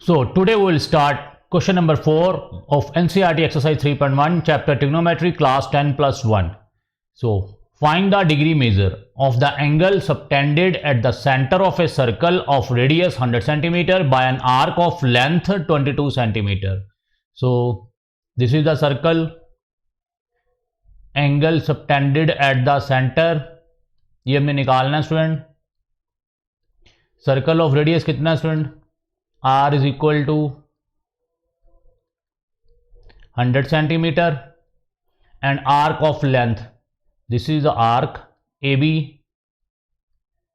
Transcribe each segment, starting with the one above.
So today we will start question number 4 of NCERT exercise 3.1 chapter trigonometry class 10+1. So find the degree measure of the angle subtended at the center of a circle of radius 100 cm by an arc of length 22 cm. So this is the circle, angle subtended at the center, ये हमने निकालना है student. Circle of radius कितना student? R is equal to 100 centimeter and arc of length. This is the arc AB.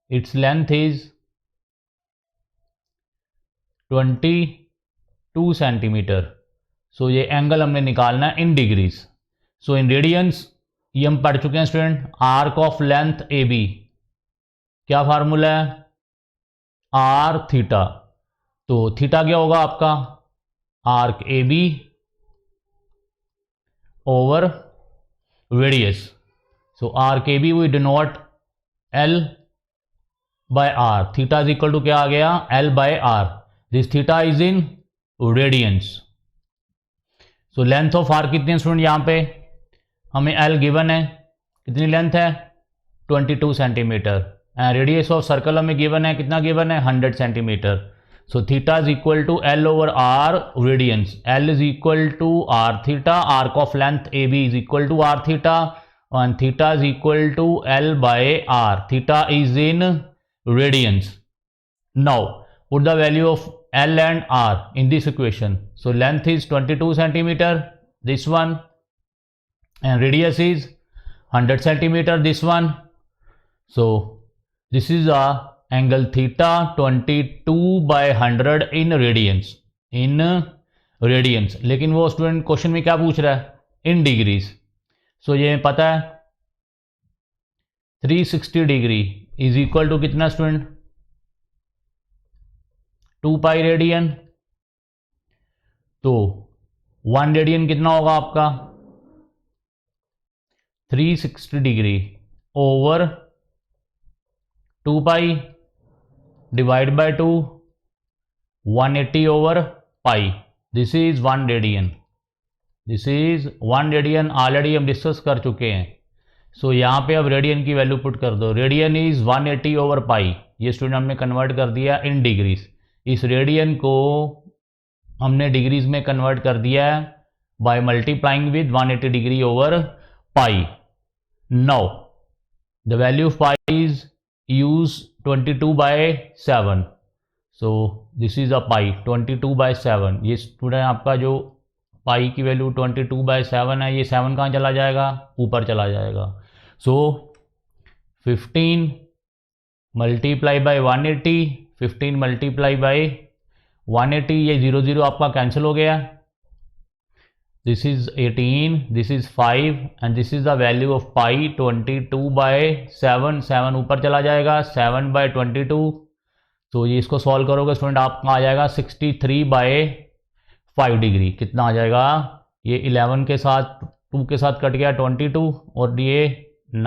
Its length is 22 centimeter. So ये angle हमने निकालना है इन degrees. सो इन radiance ये हम पढ़ चुके हैं student. Arc of length AB क्या फार्मूला है? R theta. तो थीटा क्या होगा आपका? Arc AB over radius. So arc AB we denote L by R. Theta is equal to क्या आ गया? L by R. This theta is in radians. So length of R कितनी है student? यहाँ पे हमें L गिवन है. कितनी लेंथ है? 22 centimetre. And radius of circle हमें गिवन है. कितना गिवन है? 100 centimetre. So theta is equal to L over R radians. L is equal to R theta. Arc of length AB is equal to R theta. And theta is equal to L by R. Theta is in radians. Now put the value of L and R in this equation. So length is 22 centimeter. This one. And radius is 100 centimeter. This one. So this is a angle theta 22 by 100 in radians. In radians. लेकिन वो student question में क्या पूछ रहा है? इन degrees. सो ये पता है 360 डिग्री इज इक्वल टू कितना स्टूडेंट? 2 pi radian. तो 1 रेडियन कितना होगा आपका? 360 degree over 2 pi divide by 2, 180 over pi. This is 1 radian. This is 1 radian. Already हम डिस्कस कर चुके हैं. सो यहाँ पे अब रेडियन की वैल्यू पुट कर दो. रेडियन इज 180 ओवर पाई. ये स्टूडेंट हमने कन्वर्ट कर दिया इन डिग्रीज. इस रेडियन को हमने डिग्रीज में कन्वर्ट कर दिया है bye multiplying with 180 degree over pi. Now the value of pi is use 22 by 7. so this is a pi 22 by 7. ये स्टूडेंट आपका जो पाई की वैल्यू 22 by 7 है, ये 7 कहाँ चला जाएगा? ऊपर चला जाएगा. So 15 multiply by 180, 15 multiply by 180, ये 0 0 आपका कैंसिल हो गया. This is 18, this is 5 and this is the value of pi 22 by 7. 7 ऊपर चला जाएगा. 7 बाय 22. तो ये इसको सॉल्व करोगे स्टूडेंट आपका आ जाएगा 63 बाय 5 डिग्री. कितना आ जाएगा? ये 11 के साथ 2 के साथ कट गया 22 और ये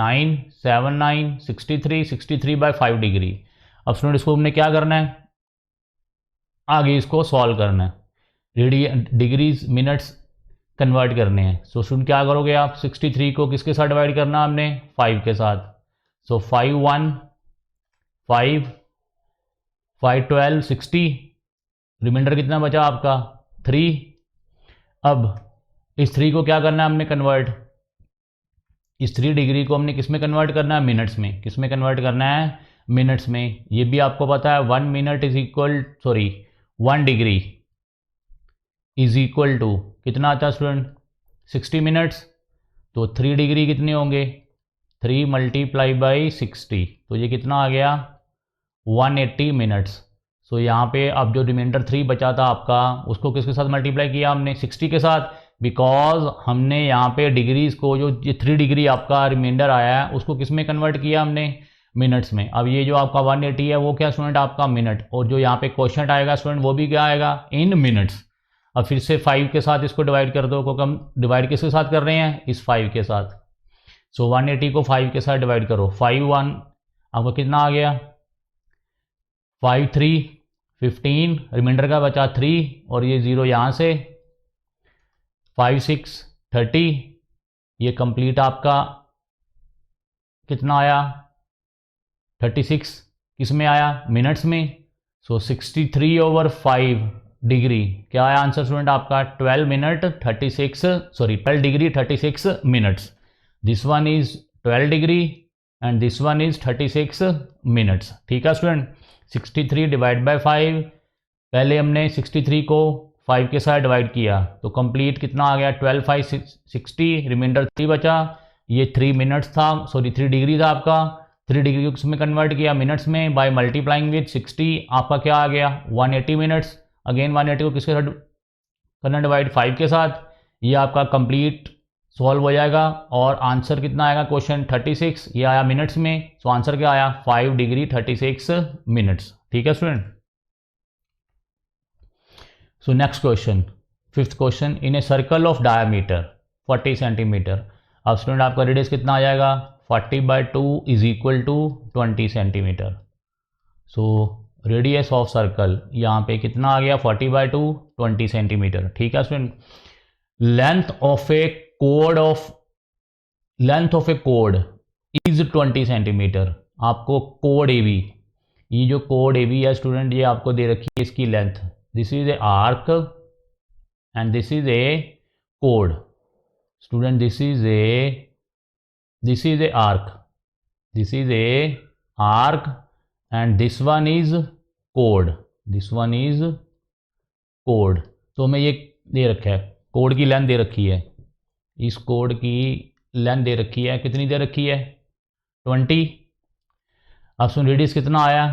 9 7 9 63 बाय 5 डिग्री. अब स्टूडेंट इसको हमने क्या करना है? आगे इसको सॉल्व करना है. रेडियन डिग्रीज मिनट्स कन्वर्ट करने हैं. सो स्टूडेंट क्या करोगे आप? 63 को किसके साथ डिवाइड करना है हमने? 5 के साथ. सो 5 1 5 5 12 60. रिमाइंडर कितना बचा आपका? 3. अब इस 3 को क्या करना है हमने? कन्वर्ट. इस 3 डिग्री को हमने किस में कन्वर्ट करना है? मिनट्स में. किस में कन्वर्ट करना है? मिनट्स में. ये भी आपको पता है 1 minute is equal 1 degree is equal to कितना आता है स्टूडेंट? 60 मिनट्स. तो 3 डिग्री कितने होंगे? 3 मल्टीप्लाई बाई 60. तो ये कितना आ गया? 180 मिनट्स. सो यहाँ पे अब जो रिमाइंडर 3 बचा था आपका, उसको किसके साथ मल्टीप्लाई किया हमने? 60 के साथ. बिकॉज हमने यहाँ पे डिग्रीज को, जो ये 3 डिग्री आपका रिमाइंडर आया है, उसको किस में कन्वर्ट किया हमने? मिनट्स में. अब ये जो आपका 180 है वो क्या स्टूडेंट? आपका मिनट. और जो यहाँ पे क्वेश्चन आएगा स्टूडेंट वो भी क्या आएगा? इन मिनट्स. अब फिर से 5 के साथ इसको डिवाइड कर दो, क्योंकि हम डिवाइड किसके साथ कर रहे हैं? इस 5 के साथ. सो 180 को 5 के साथ डिवाइड करो. 5 1 आपको कितना आ गया? 5 3 15, रिमाइंडर का बचा 3 और ये 0 यहाँ से 5 6 30। ये कंप्लीट आपका कितना आया 36, किस में आया मिनट्स में। सो 63/5 डिग्री क्या आया आंसर स्टूडेंट आपका 12 degree 36 minutes. This one is 12 degree and this one is 36 minutes. ठीक है स्टूडेंट। 63 डिवाइड बाय 5, पहले हमने 63 को 5 के साथ डिवाइड किया तो कंप्लीट कितना आ गया 12 5 60, रिमाइंडर 3 बचा। ये 3 मिनट्स था, सॉरी 3 डिग्री था आपका। 3 डिग्री को किसमें कन्वर्ट किया मिनट्स में, बाय मल्टीप्लाइंग विद 60 आपका क्या आ गया 180 मिनट्स। अगेन 180 को किसके साथ करना डिवाइड 5 के साथ। ये आपका कंप्लीट सॉल्व हो जाएगा और आंसर कितना आएगा क्वेश्चन 36, ये आया मिनट्स में। सो आंसर क्या आया 5 डिग्री 36 मिनट्स। ठीक है student. So next question, fifth question, in a circle of diameter 40 centimetre. अब स्टूडेंट आपका रेडियस कितना आ जाएगा 40/2 is equal to 20 centimetre. So radius of circle यहाँ पे कितना आ गया 40/2 20 सेंटीमीटर। ठीक है student. Length of A code is 20 centimetre. आपको कोड ए बी, ये जो कोड ए बी है स्टूडेंट ये आपको दे रखी है इसकी length. This is A arc and this is a code student. This is A arc and this one is code. तो हमें ये दे रखा है कोड की लेंथ दे रखी है, इस कोड की लेंथ दे रखी है, कितनी दे रखी है 20। अब सुन रेडियस कितना आया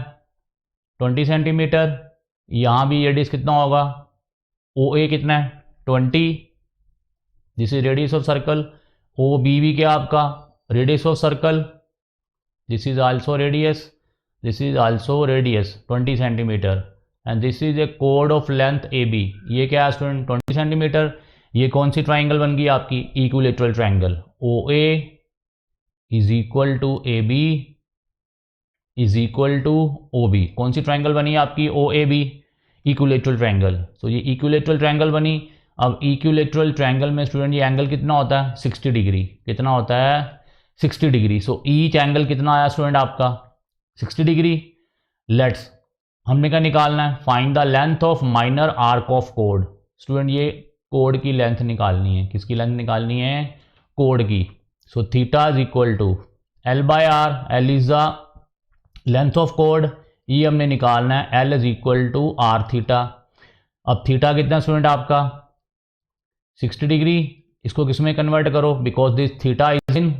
20 सेंटीमीटर। यहाँ भी रेडियस कितना होगा ओ ए कितना है 20, this is radius of circle. O B भी क्या आपका radius of circle, this is also radius 20 centimetre and this is a कोड ऑफ लेंथ ए बी। ये क्या है स्टूडेंट 20 सेंटीमीटर। ये कौन सी ट्राइंगल बन गई आपकी equilateral triangle. O A is equal to A B is equal to O B. कौन सी ट्राइंगल बनी आपकी O A B equilateral triangle. तो ये इक्विलेटरल ट्राइंगल बनी। अब इक्विलेटरल ट्राइंगल में स्टूडेंट ये एंगल कितना होता है 60 डिग्री। कितना होता है 60 डिग्री। सो ईच एंगल कितना आया स्टूडेंट आपका 60 डिग्री। लेट्स हमने क्या निकालना है find the length of minor arc of कोड। स्टूडेंट ये कोड की लेंथ निकालनी है, किसकी लेंथ निकालनी है कोड की। So theta is equal to L by R, L is the length of कोड, ये हमने निकालना है L is equal to R theta. अब थीटा कितना स्टूडेंट आपका 60 डिग्री। इसको किस में कन्वर्ट करो because this theta is in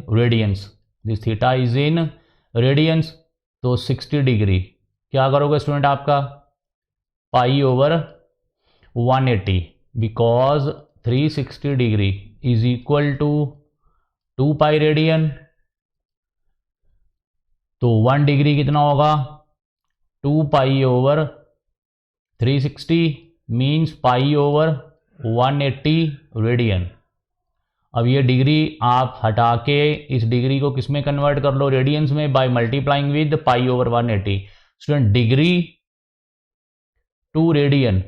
radians. तो 60 डिग्री क्या करोगे स्टूडेंट आपका π/180 because 360 degree is equal to 2π radian. तो 1 डिग्री कितना होगा 2π/360 मीन्स π/180 रेडियन। अब ये डिग्री आप हटा के इस डिग्री को किस में कन्वर्ट कर लो रेडियंस में by multiplying with π/180। Student degree to radian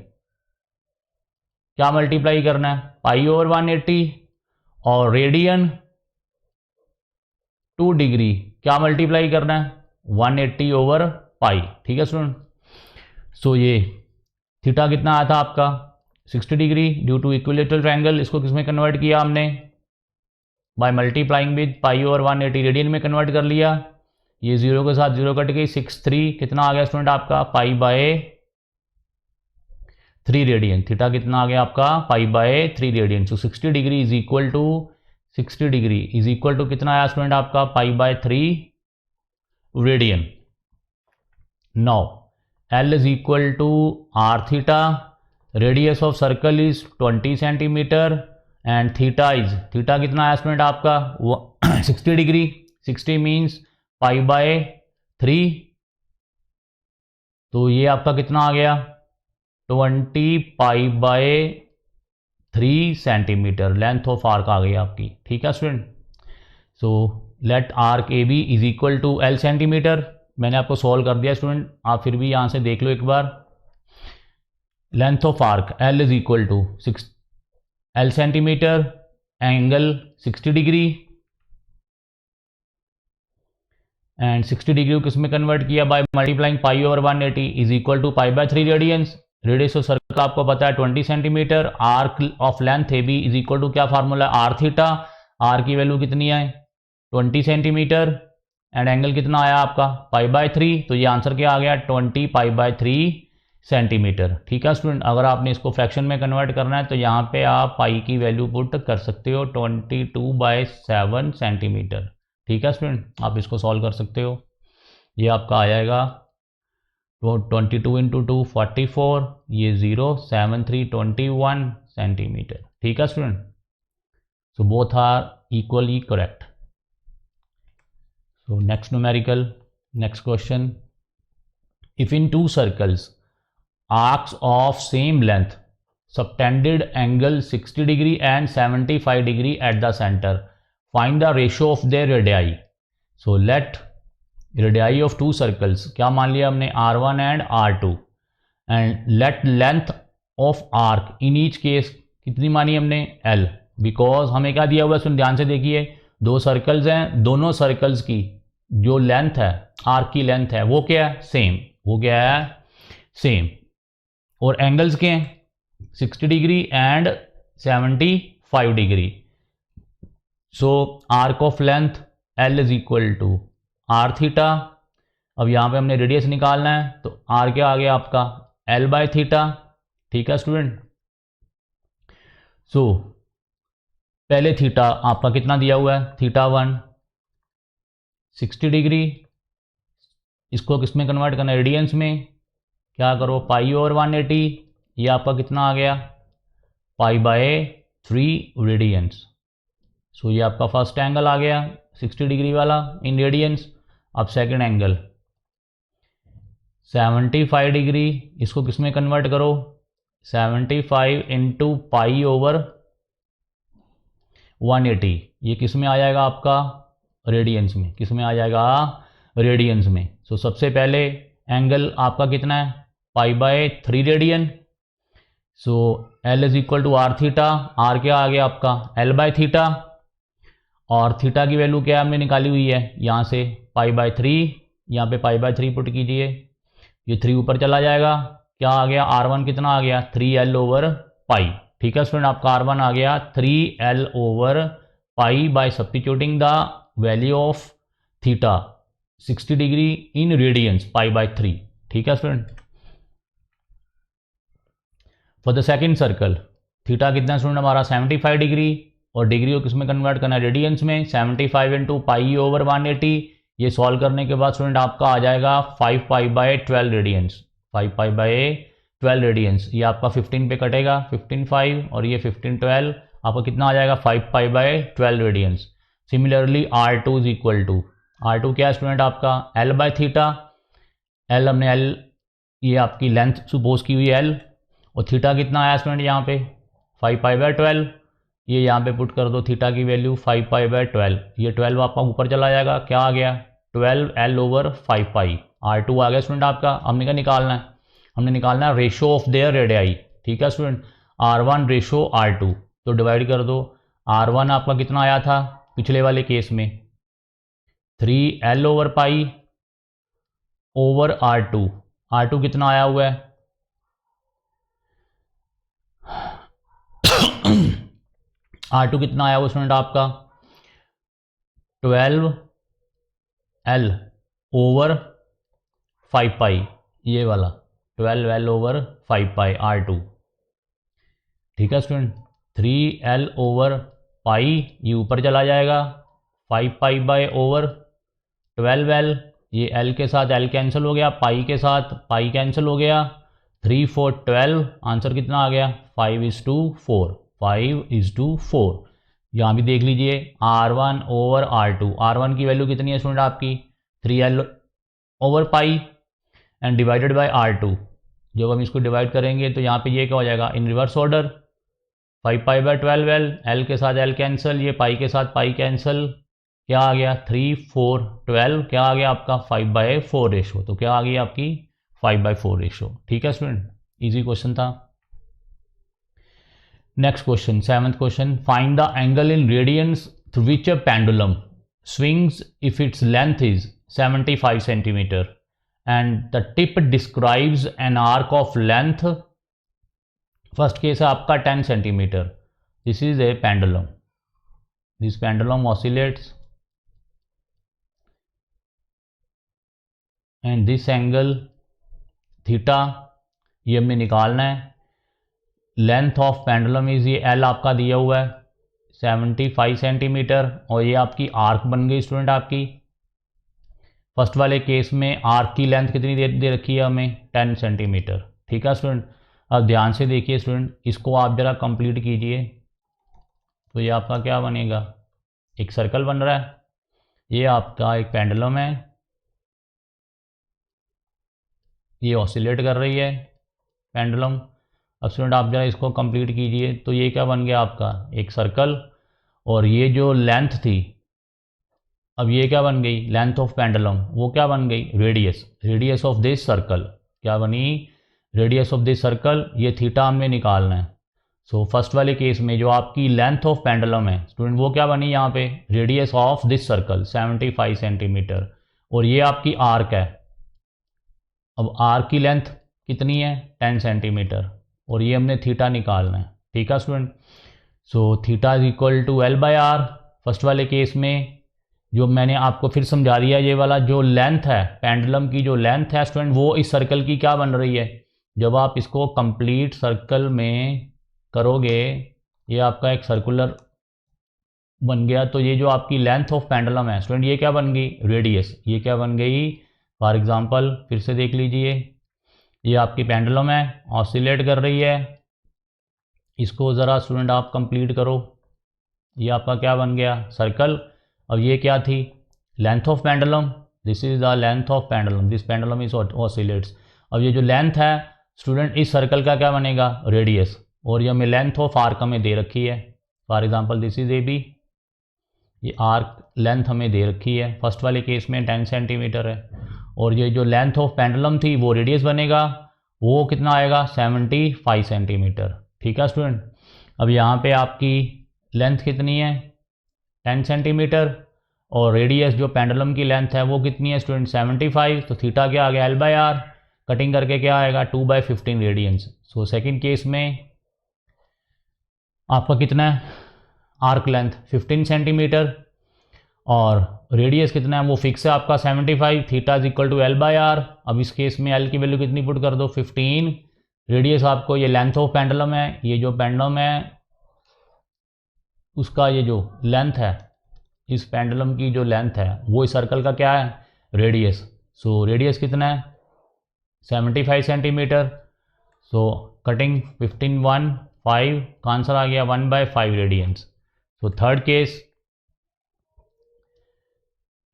क्या मल्टीप्लाई करना है π/180 और रेडियन टू डिग्री क्या मल्टीप्लाई करना है 180/π। ठीक है स्टूडेंट। सो ये थीटा कितना आया था आपका 60 degree due to equilateral triangle. इसको किस में कन्वर्ट किया हमने बाय मल्टीप्लाइंग विद π/180 रेडियन में कन्वर्ट कर लिया। ये 0 के साथ 0 कट गई 63 कितना आ गया स्टूडेंट आपका π/3 रेडियन। थीटा कितना आ गया आपका π/3 radian. So 60 degree is equal to कितना आया स्टूडेंट आपका π/3 radian. Now L is equal to R theta, radius of circle is 20 centimetre and theta कितना आया स्टूडेंट आपका 60 डिग्री। 60 मीन्स π/3। तो ये आपका कितना आ गया 20π/3 सेंटीमीटर लेंथ ऑफ आर्क आ गई आपकी। ठीक है student. So let arc A B is equal to L centimetre. मैंने आपको सॉल्व कर दिया स्टूडेंट, आप फिर भी यहाँ से देख लो एक बार। Length of arc L is equal to 6 L centimetre, angle 60 degree, and 60 degree को किस में कन्वर्ट किया by multiplying pi over 180 is equal to pi by 3 radians. Radius of circle आपको पता है 20 centimetre, arc of length A B is equal to क्या formula है R theta, R की वैल्यू कितनी है 20 सेंटीमीटर, एंड एंगल कितना आया आपका पाई बाय 3, तो ये आंसर क्या आ गया 20 पाई बाय 3 सेंटीमीटर। ठीक है स्टूडेंट, अगर आपने इसको फ्रैक्शन में कन्वर्ट करना है तो यहाँ पे आप पाई की वैल्यू पुट कर सकते हो 22/7 सेंटीमीटर। ठीक है स्टूडेंट, आप इसको सॉल्व कर सकते हो, ये आपका आ जाएगा 22 इंटू 2 44, ये 07321 सेंटीमीटर। ठीक है student, so both are equally correct. So next numerical, next question, if in 2 circles arcs of same length subtended angle 60 degree and 75 degree at the center, find the ratio of their radii। so let radii of two circles, क्या मान लिया हमने r1 and r2, and let length of arc in each case कितनी मानी हमने l, because हमें क्या दिया हुआ है सुन ध्यान से देखिए, दो सर्कल्स हैं, दोनों सर्कल्स की जो लेंथ है आर्क की लेंथ है वो क्या है सेम, वो क्या है सेम, और एंगल्स के हैं 60 degree and 75 degree. So arc of length L is equal to R theta. अब यहाँ पे हमने रेडियस निकालना है तो आर क्या आ गया आपका L बाय थीटा। ठीक है स्टूडेंट, सो पहले थीटा आपका कितना दिया हुआ है थीटा 1 60 डिग्री, इसको किस में कन्वर्ट करना है रेडियंस में, क्या करो पाई ओवर 180, ये आपका कितना आ गया पाई बाय 3 रेडियंस। सो ये आपका फर्स्ट एंगल आ गया 60 डिग्री वाला इन रेडियंस। अब सेकंड एंगल 75 डिग्री, इसको किस में कन्वर्ट करो 75 इंटू पाई ओवर 180, ये किस में आ जाएगा आपका रेडियंस में, किस में आ जाएगा रेडियंस में। सो सबसे पहले एंगल आपका कितना है pi by 3 radian. So L is equal to R theta, R क्या आ गया आपका L बाय थीटा, और थीटा की वैल्यू क्या हमने निकाली हुई है यहाँ से पाई बाय 3, यहाँ पे पाई बाय 3 पुट कीजिए, ये 3 ऊपर चला जाएगा, क्या आ गया R1 कितना आ गया 3L ओवर पाई। ठीक है स्टूडेंट, आपका R1 आ गया 3L over pi by substituting the value of theta 60 degree in radiance pi by 3। ठीक है student, for the second circle theta कितना स्टूडेंट हमारा 75 डिग्री, और डिग्री को किस में कन्वर्ट करना है रेडियंस में, 75 इंटू पाई ओवर 180, ये सॉल्व करने के बाद स्टूडेंट आपका आ जाएगा 5 pi by 12 radians, 5 pi by 12 radians, ये आपका 15 पे कटेगा 15 5 और ये 15 12, आपका कितना आ जाएगा 5 pi by 12 radians. Similarly R2 is equal to, R2 क्या है स्टूडेंट आपका L बाय थीटा, L हमने L ये आपकी लेंथ सपोज की हुई L, और थीटा कितना आया स्टूडेंट यहाँ पे 5 पाई बाय 12, ये यहाँ पे पुट कर दो थीटा की वैल्यू 5 पाई बाय 12, ये 12 आपका ऊपर चला जाएगा, क्या आ गया 12L ओवर 5 पाई। R2 आ गया स्टूडेंट आपका। हमने क्या निकालना है, हमने निकालना है रेशो ऑफ देयर रेडियाई। ठीक है स्टूडेंट, R1 रेशो R2, तो डिवाइड कर दो, R1 आपका कितना आया था पिछले वाले केस में 3L over pi over R2, R2 कितना आया हुआ है R2 कितना आया हुआ स्टूडेंट आपका 12L ओवर 5 पाई, ये वाला 12L ओवर 5 पाई R2। ठीक है स्टूडेंट, 3L ओवर पाई ये ऊपर चला जाएगा, 5 पाई बाय ओवर 12L, ये L के साथ L कैंसिल हो गया, पाई के साथ पाई कैंसिल हो गया, 3 4 12, आंसर कितना आ गया 5:4, 5:4। यहाँ भी देख लीजिए R1 ओवर R2, R1 की वैल्यू कितनी है स्टूडेंट आपकी 3L over pi and divided by R2। जब हम इसको डिवाइड करेंगे तो यहाँ पे ये क्या हो जाएगा in reverse order, 5 pi by 12L, L के साथ L कैंसिल, ये पाई के साथ पाई कैंसिल, क्या आ गया 3 4 12, क्या आ गया आपका 5/4 रेशो, तो क्या आ गई आपकी 5/4 रेशो। ठीक है स्टूडेंट, इजी क्वेश्चन था। Next question, seventh question, find the angle in radiance through which a pendulum swings if its length is 75 centimeter and the tip describes an arc of length, first case है आपका 10 centimetre. This is A pendulum. This pendulum oscillates and this angle theta ये हमें निकालना है. Length of pendulum is, ये L आपका दिया हुआ है 75 सेंटीमीटर और ये आपकी आर्क बन गई स्टूडेंट आपकी. फर्स्ट वाले केस में आर्क की लेंथ कितनी दे रखी है हमें 10 सेंटीमीटर. ठीक है स्टूडेंट, अब ध्यान से देखिए स्टूडेंट, इसको आप ज़रा कंप्लीट कीजिए. तो ये आपका क्या बनेगा, एक सर्कल बन रहा है. ये आपका एक पेंडुलम है, ये ऑसिलेट कर रही है पेंडुलम. अब स्टूडेंट आप जरा इसको कंप्लीट कीजिए. तो ये क्या बन गया आपका, एक सर्कल. और ये जो लेंथ थी, अब ये क्या बन गई, लेंथ ऑफ पेंडुलम, वो क्या बन गई, radius. Radius of this circle क्या बनी, रेडियस ऑफ दिस सर्कल. ये थीटा हमें निकालना है. सो फर्स्ट वाले केस में जो आपकी लेंथ ऑफ पेंडुलम है स्टूडेंट, वो क्या बनी यहाँ पे, radius of this circle 75 centimetre. और ये आपकी आर्क है. अब आर्क की लेंथ कितनी है 10 सेंटीमीटर और ये हमने थीटा निकालना है. ठीक है student. So theta is equal to L by R. First वाले केस में जो मैंने आपको फिर समझा दिया, ये वाला जो लेंथ है पेंडुलम की, जो लेंथ है स्टूडेंट, वो इस सर्कल की क्या बन रही है. जब आप इसको कंप्लीट सर्कल में करोगे, ये आपका एक सर्कुलर बन गया. तो ये जो आपकी लेंथ ऑफ पेंडुलम है स्टूडेंट, ये क्या बन गई, रेडियस. ये क्या बन गई, फॉर एग्जांपल फिर से देख लीजिए, ये आपकी पेंडुलम है, ऑसिलेट कर रही है. इसको ज़रा स्टूडेंट आप कंप्लीट करो. ये आपका क्या बन गया, सर्कल. अब ये क्या थी, length of pendulum. This is the length of pendulum, this pendulum is oscillates. अब ये जो लेंथ है स्टूडेंट, इस सर्कल का क्या बनेगा, रेडियस. और ये हमें लेंथ ऑफ आर्क हमें दे रखी है. For example this is A B. ये आर्क लेंथ हमें दे रखी है, फर्स्ट वाले केस में 10 सेंटीमीटर है. और ये जो लेंथ ऑफ पेंडुलम थी वो रेडियस बनेगा, वो कितना आएगा 75 सेंटीमीटर. ठीक है स्टूडेंट. अब यहाँ पे आपकी लेंथ कितनी है 10 सेंटीमीटर और रेडियस जो पेंडुलम की लेंथ है वो कितनी है स्टूडेंट 75. तो थीटा क्या आ गया, एल बाई आर. कटिंग करके क्या आएगा 2/15 रेडियंस. सो सेकेंड केस में आपका कितना है, आर्क लेंथ 15 सेंटीमीटर और रेडियस कितना है वो फिक्स है आपका 75. Theta is equal to L by R. अब इस केस में एल की वैल्यू कितनी पुट कर दो 15. रेडियस आपको, ये लेंथ ऑफ पेंडुलम है, ये जो पेंडुलम है उसका ये जो लेंथ है, इस पेंडुलम की जो लेंथ है वो इस सर्कल का क्या है, रेडियस. सो रेडियस कितना है 75 सेंटीमीटर. सो कटिंग 15 1 5 का आंसर आ गया 1/5 radians. So third case,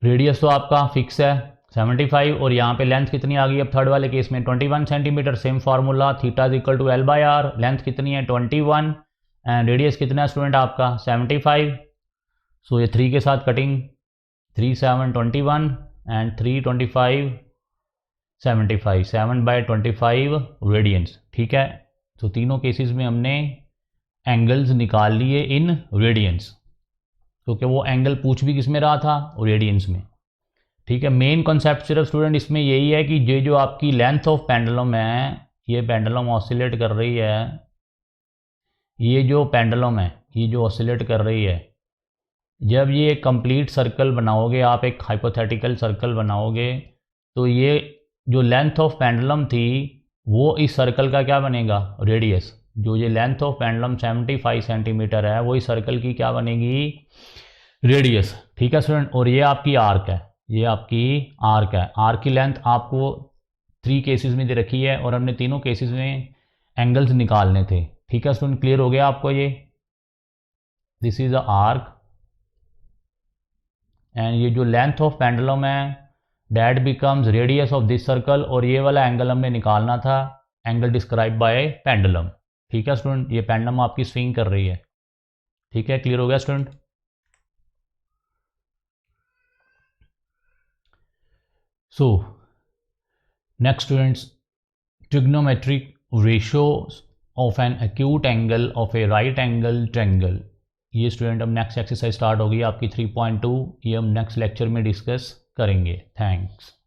radius तो आपका फिक्स है 75 और यहाँ पे लेंथ कितनी आ गई अब थर्ड वाले केस में 21 centimetre. Same formula, theta is equal to L by R. Length कितनी है 21 एंड रेडियस कितना है स्टूडेंट आपका 75. सो ये 3 के साथ कटिंग 3 7 21 एंड 3 25 75 7/25 रेडियंस. ठीक है. तो तीनों केसेस में हमने एंगल्स निकाल लिए इन रेडियंस, क्योंकि वो एंगल पूछ भी किस में रहा था, रेडियंस में. ठीक है. मेन कॉन्सेप्ट सिर्फ स्टूडेंट इसमें यही है कि ये जो आपकी लेंथ ऑफ पेंडुलम है, ये पेंडुलम ऑसिलेट कर रही है, ये जो पेंडुलम है ये जो ऑसिलेट कर रही है, जब ये एक कंप्लीट सर्कल बनाओगे आप, एक हाइपोथेटिकल सर्कल बनाओगे, तो ये जो लेंथ ऑफ पेंडुलम थी वो इस सर्कल का क्या बनेगा, रेडियस. जो ये लेंथ ऑफ पेंडुलम 75 सेंटीमीटर है वो इस सर्कल की क्या बनेगी, रेडियस. ठीक है स्टूडेंट. और ये आपकी आर्क है, ये आपकी आर्क है. आर्क की लेंथ आपको 3 केसेस में दे रखी है और हमने तीनों केसेस में एंगल्स निकालने थे. ठीक है स्टूडेंट, क्लियर हो गया आपको ये. This is a arc and ये जो लेंथ ऑफ पेंडुलम है that becomes radius of this circle. और ये वाला एंगल हमें निकालना था, एंगल डिस्क्राइब बाय पेंडुलम. ठीक है स्टूडेंट, ये पेंडुलम आपकी स्विंग कर रही है. ठीक है, क्लियर हो गया student. So next students, trigonometric ratios of an acute angle of A right angle triangle. ये स्टूडेंट अब नेक्स्ट एक्सरसाइज स्टार्ट होगी आपकी 3.2, ये हम नेक्स्ट लेक्चर में डिस्कस करेंगे। थैंक्स।